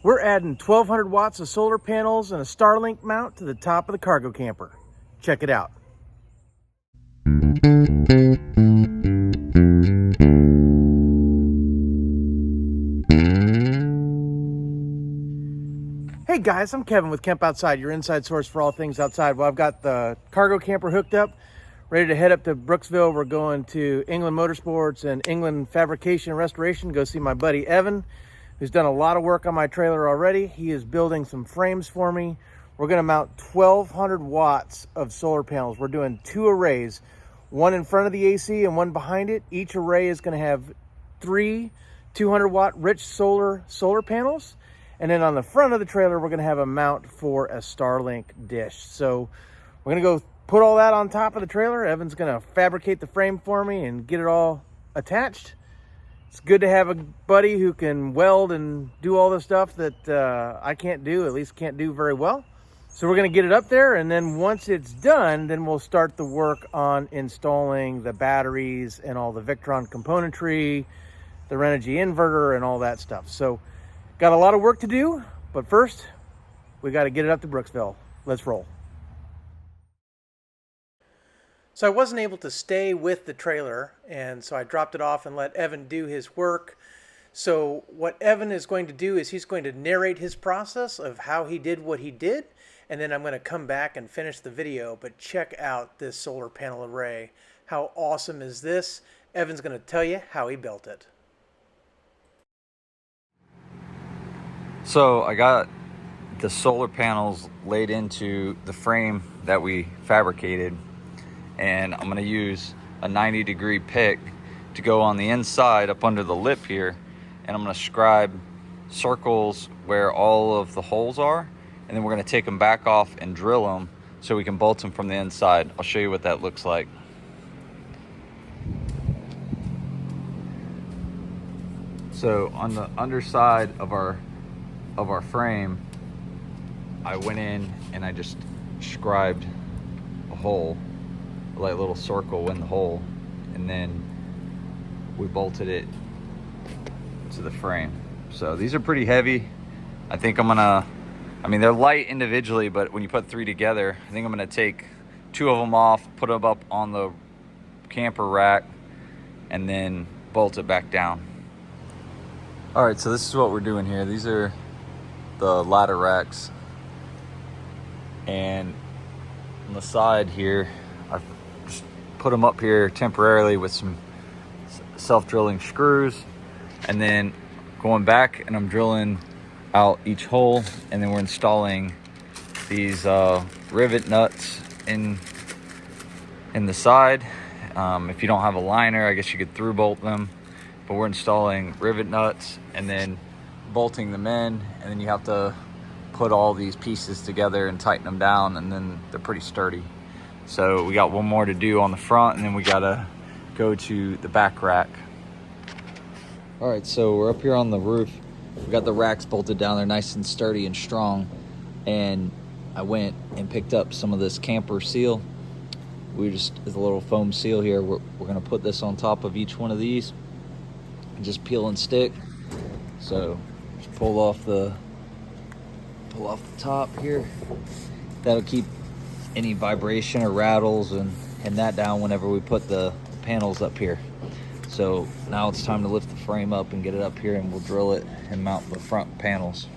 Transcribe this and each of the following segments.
We're adding 1,200 watts of solar panels and a Starlink mount to the top of the cargo camper. Check it out. Hey guys, I'm Kevin with Kemp Outside, your inside source for all things outside. Well, I've got the cargo camper hooked up, ready to head up to Brooksville. We're going to England Motorsports and England Fabrication and Restoration to go see my buddy Evan, who's done a lot of work on my trailer already. He is building some frames for me. We're gonna mount 1,200 watts of solar panels. We're doing 2 arrays, one in front of the AC and one behind it. Each array is gonna have 3 200-watt rich solar panels. And then on the front of the trailer, we're gonna have a mount for a Starlink dish. So we're gonna go put all that on top of the trailer. Evan's gonna fabricate the frame for me and get it all attached. It's good to have a buddy who can weld and do all the stuff that I can't do, at least can't do very well. So we're gonna get it up there, and then once it's done, then we'll start the work on installing the batteries and all the Victron componentry, the Renogy inverter and all that stuff. So got a lot of work to do, but first we got to get it up to Brooksville. Let's roll. So I wasn't able to stay with the trailer, and so I dropped it off and let Evan do his work. So what Evan is going to do is he's going to narrate his process of how he did what he did, and then I'm going to come back and finish the video. But check out this solar panel array. How awesome is this? Evan's going to tell you how he built it. So I got the solar panels laid into the frame that we fabricated, and I'm gonna use a 90-degree pick to go on the inside up under the lip here, and I'm gonna scribe circles where all of the holes are, and then we're gonna take them back off and drill them so we can bolt them from the inside. I'll show you what that looks like. So on the underside of our frame, I went in and I just scribed a hole, like a little circle in the hole, and then we bolted it to the frame. So these are pretty heavy. I think they're light individually, but when you put 3 together, I think I'm gonna take 2 of them off, put them up on the camper rack, and then bolt it back down. All right, so this is what we're doing here. These are the ladder racks, and on the side here I've just put them up here temporarily with some self-drilling screws, and then going back and I'm drilling out each hole, and then we're installing these rivet nuts in the side. If you don't have a liner, I guess you could through bolt them, but we're installing rivet nuts and then bolting them in, and then you have to put all these pieces together and tighten them down, and then they're pretty sturdy. So we got one more to do on the front, and then we gotta go to the back rack. All right, so we're up here on the roof. We got the racks bolted down. They're nice and sturdy and strong, and I went and picked up some of this camper seal. There's a little foam seal here. We're gonna put this on top of each one of these and just peel and stick. So just pull off the top here. That'll keep any vibration or rattles and that down whenever we put the panels up here. So now it's time to lift the frame up and get it up here, and we'll drill it and mount the front panels.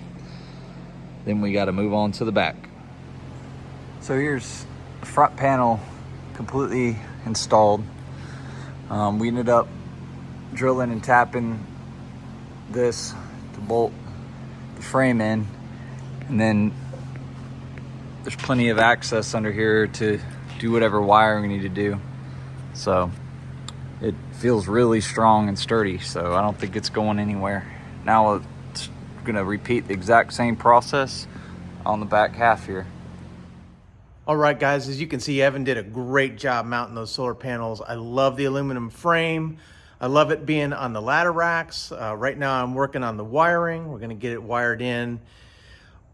Then we got to move on to the back. So here's the front panel completely installed. We ended up drilling and tapping this to bolt the frame in, and then there's plenty of access under here to do whatever wiring we need to do. So it feels really strong and sturdy, so I don't think it's going anywhere. Now it's gonna repeat the exact same process on the back half here. All right, guys, as you can see, Evan did a great job mounting those solar panels. I love the aluminum frame. I love it being on the ladder racks. Right now I'm working on the wiring. We're gonna get it wired in.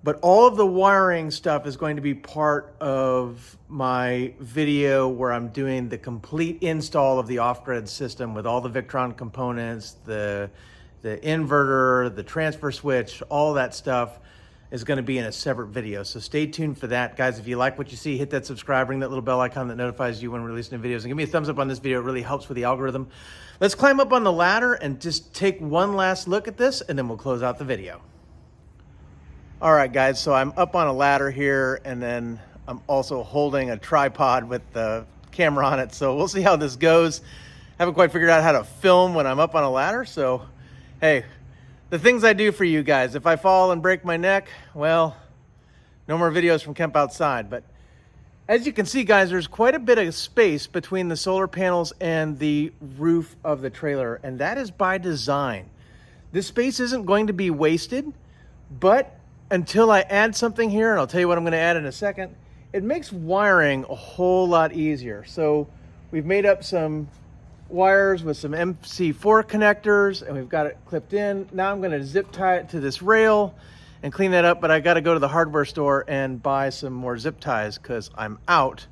But all of the wiring stuff is going to be part of my video where I'm doing the complete install of the off-grid system with all the Victron components, the the inverter, the transfer switch, all that stuff is going to be in a separate video. So stay tuned for that. Guys, if you like what you see, hit that subscribe, ring that little bell icon that notifies you when we're releasing new videos, and give me a thumbs up on this video. It really helps with the algorithm. Let's climb up on the ladder and just take one last look at this, and then we'll close out the video. All right, guys, so I'm up on a ladder here, and then I'm also holding a tripod with the camera on it. So we'll see how this goes. Haven't quite figured out how to film when I'm up on a ladder. So, hey, the things I do for you guys. If I fall and break my neck, well, no more videos from Kemp Outside. But as you can see, guys, there's quite a bit of space between the solar panels and the roof of the trailer, and that is by design. This space isn't going to be wasted, but until I add something here, and I'll tell you what I'm going to add in a second, it makes wiring a whole lot easier. So we've made up some wires with some MC4 connectors, and we've got it clipped in. Now I'm going to zip tie it to this rail and clean that up, but I got to go to the hardware store and buy some more zip ties because I'm out.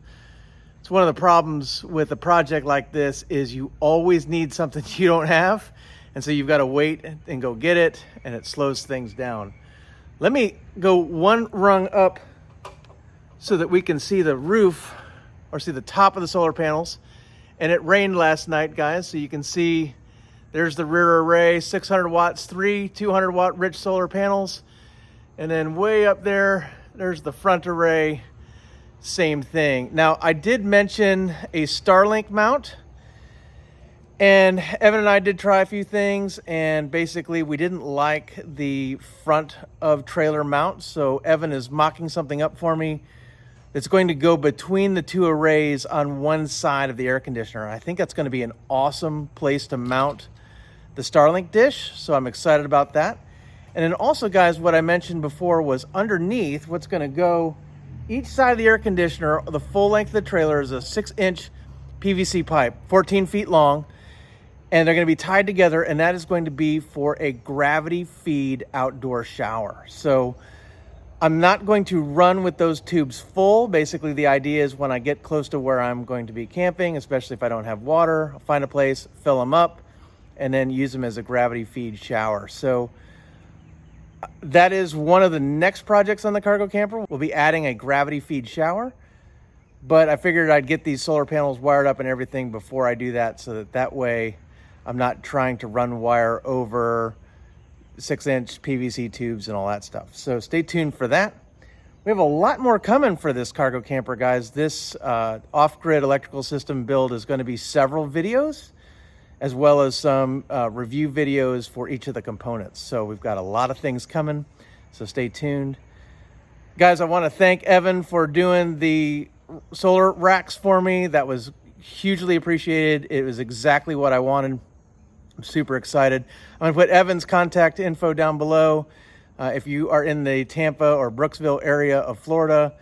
It's one of the problems with a project like this is you always need something you don't have, and so you've got to wait and go get it, and it slows things down. Let me go one rung up so that we can see the roof or see the top of the solar panels. And it rained last night, guys, so you can see there's the rear array, 600 watts, 3 200 watt rich solar panels. And then way up there, there's the front array, same thing. Now, I did mention a Starlink mount, and Evan and I did try a few things, and basically we didn't like the front of trailer mount. So Evan is mocking something up for me that's going to go between the two arrays on one side of the air conditioner. I think that's going to be an awesome place to mount the Starlink dish, so I'm excited about that. And then also, guys, what I mentioned before was underneath what's going to go each side of the air conditioner, the full length of the trailer is a 6-inch PVC pipe, 14 feet long, and they're going to be tied together, and that is going to be for a gravity feed outdoor shower. So I'm not going to run with those tubes full. Basically, the idea is when I get close to where I'm going to be camping, especially if I don't have water, I'll find a place, fill them up, and then use them as a gravity feed shower. So that is one of the next projects on the cargo camper. We'll be adding a gravity feed shower, but I figured I'd get these solar panels wired up and everything before I do that, so that way I'm not trying to run wire over 6-inch PVC tubes and all that stuff. So stay tuned for that. We have a lot more coming for this cargo camper, guys. This off-grid electrical system build is going to be several videos, as well as some review videos for each of the components. So we've got a lot of things coming, so stay tuned. Guys, I want to thank Evan for doing the solar racks for me. That was hugely appreciated. It was exactly what I wanted. I'm super excited. I'm going to put Evan's contact info down below. If you are in the Tampa or Brooksville area of Florida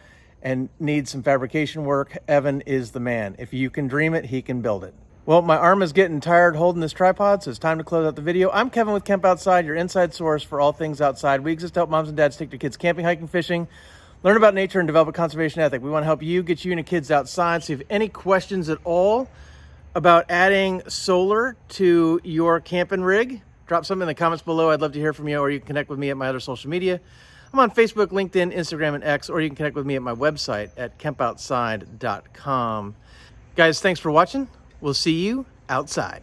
and need some fabrication work, Evan is the man. If you can dream it, he can build it. Well, my arm is getting tired holding this tripod, so it's time to close out the video. I'm Kevin with Kemp Outside, your inside source for all things outside. We exist to help moms and dads take their kids camping, hiking, fishing, learn about nature, and develop a conservation ethic. We want to help you, get you and your kids outside. So if you have any questions at all about adding solar to your camping rig, drop something in the comments below. I'd love to hear from you, or you can connect with me at my other social media. I'm on Facebook, LinkedIn, Instagram, and X, or you can connect with me at my website at kempoutside.com. Guys, thanks for watching. We'll see you outside.